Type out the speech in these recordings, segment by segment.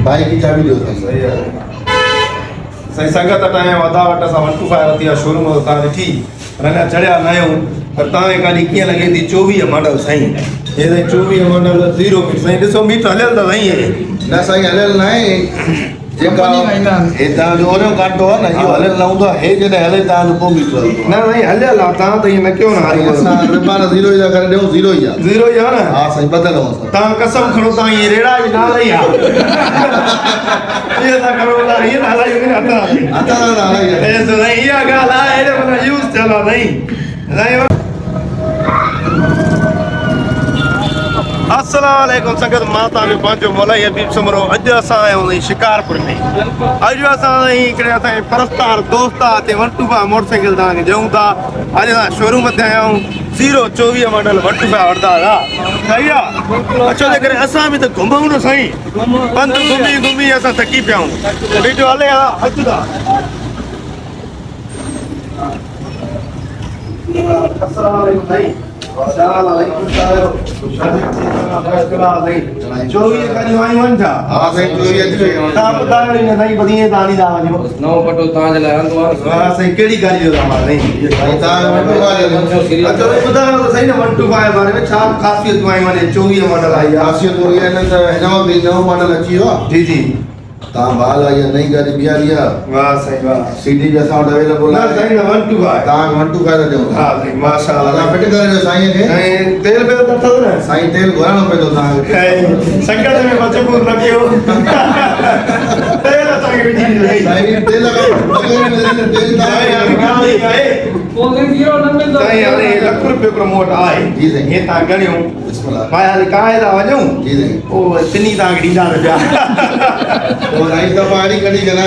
bike की चाबी दो सही है सही संगत टाइम वधा वट असां 125 वती आहे शोरूम तां ॾिठी रंगा चढ़िया न आहियूं पर तव्हांखे गाॾी कीअं लॻे थी 24 मॉडल साईं हे 24 मॉडल 0 मीटर साईं ॾिसो मीटर हलियल त साईं हे न साईं हलियल न आहे जेका हे तव्हांजो ओरियो कांटो आहे न इहो हलियल न हूंदो आहे हे जॾहिं हले तव्हांजो पोइ मीटर हलंदो न साईं हलियल आहे तव्हां त ईअं न कयो न हारी असां रिबान 0 ई था करे ॾियूं 0 ई आहे 0 ई आहे न हा साईं बदल असां तव्हां कसम खणो तव्हां ईअं रेड़ा बि न हलाई आहे इहे था करो था ईअं न हलाई असां न हलाई आहे साईं इहा ॻाल्हि आहे हेॾे माना यूज़ थियल आहे साईं अस्सलाम वालेकुम संगत मां तव्हांजो पंहिंजो मौलाई हबीब समरो अॼु असां आया आहियूं शिकारपुर में अॼु असां हिकिड़े असांजे परस्तार दोस्त आहे हिते 125 मोटरसाइकिल तव्हांखे ॾियूं था अॼु असां शोरूम ते आया आहियूं 024 मॉडल 125 वठंदा हुआ सही आहे अचो जे करे असां बि त घुमूं न साईं पंधु घुमी घुमी असां थकी पिया आहियूं वीडियो हले हा अचु था अस्सलाम वालेकुम साईं जी जी तव्हां बाल आई नई गाड़ी बिहारी आहे वाह साईं वाह सीडी भी असां वटि अवेलेबल न साईं 125 तव्हां 125 था ॾियूं हा साईं माशाअल्लाह असां फिट करे ॾियो साईं खे ऐं तेल बेल त अथव न साईं तेल घुराइणो पवंदो तव्हांखे संगत में मजबूर न कयो तेल असांखे विझी ॾियो साईं तेल साईं हाणे ₹1 प्रमोट आहे जी साईं हे तव्हां गणियो बिस्मिल्लाह मां हाणे काहे था वञूं जी साईं पोइ तिनी तव्हांखे ॾींदा न पिया और साईं दफ़ा गाड़ी कढी कंदा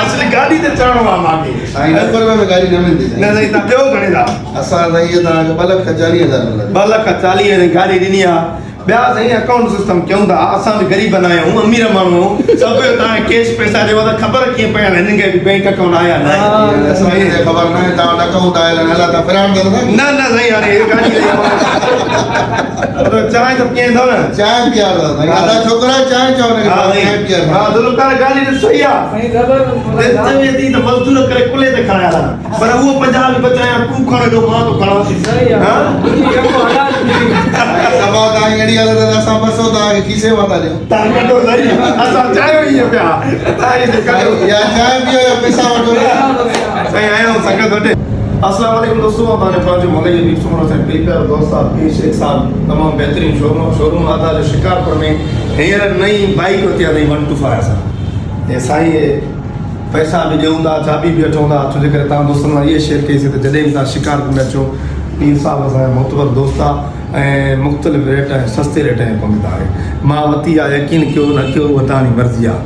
असली गाॾी ते चढ़णो आहे मूंखे साईं 10 रुपए में गाड़ी न मिलंदी न साईं तव्हां ॿियो घणे था असां साईं तव्हांखे 2,40,000 मिलंदा 2,40,000 जी गाॾी ॾिनी आहे ॿिया साईं अकाउंट सिस्टम कयूं था असां बि ग़रीब न आहियूं अमीर माण्हू सभु तव्हांखे कैश पैसा ॾियो त ख़बर कीअं पई आहे हिननि खे बि बैंक अकाउंट आया न साईं खे ख़बर न आहे तव्हां अकाउंट आयल हला त फिराण कंदा न साईं हाणे हे गाॾी चांहि त पीअंदव न चांहि पीआरो साईं आधा छोकिरा चांहि चवनि हा चांहि पीआरो हा दुलकार गाॾी ॾिसो ई आहे त मज़दूर करे कुले ते खणाया था पर उहो 50 बि बचाया तूं खण ॾियो मां तो खणां तव्हांजी अहिड़ी हालत आहे असां 200 तव्हांखे खीसे मां था ॾियूं तव्हां कढो सही असां चाहियो ई पिया या चांहि पीओ या पैसा वठो साईं आहियूं संगत वटि अस्सलाम वालेकुम दोस्तों मां तव्हांजो पंहिंजो मौलाई हबीब समरो साईं प्यारो दोस्त आहे पीर शेख साहब तमामु बहितरीनु शोरूम आहे जो शिकारपुर में हींअर नई बाइक वरिती आहे 125 असां ऐं साईं पैसा बि ॾियूं था चाबी बि वठूं था छो जे करे तव्हां दोस्तनि मां इहे शेयर कईसीं त जॾहिं बि तव्हां शिकारपुर में अचो पीर साहब असांजा मोतबर दोस्त आहे ऐं मुख़्तलिफ़ रेट ऐं सस्ते रेट ऐं पवंदा आहे मां वरिती आहे यकीन कयो न कयो उहा तव्हांजी मर्ज़ी आहे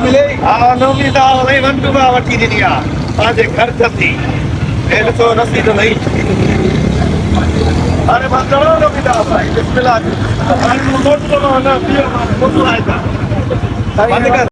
मिले हा नौमी था 125 वठी ॾिनी आहे पंहिंजे घर जल्दी हे ॾिसो नसीब नहीं अरे मां चवणो न पींदा साईं बिस्मिल्लाह हाणे मोटो न पियो मोटो आहे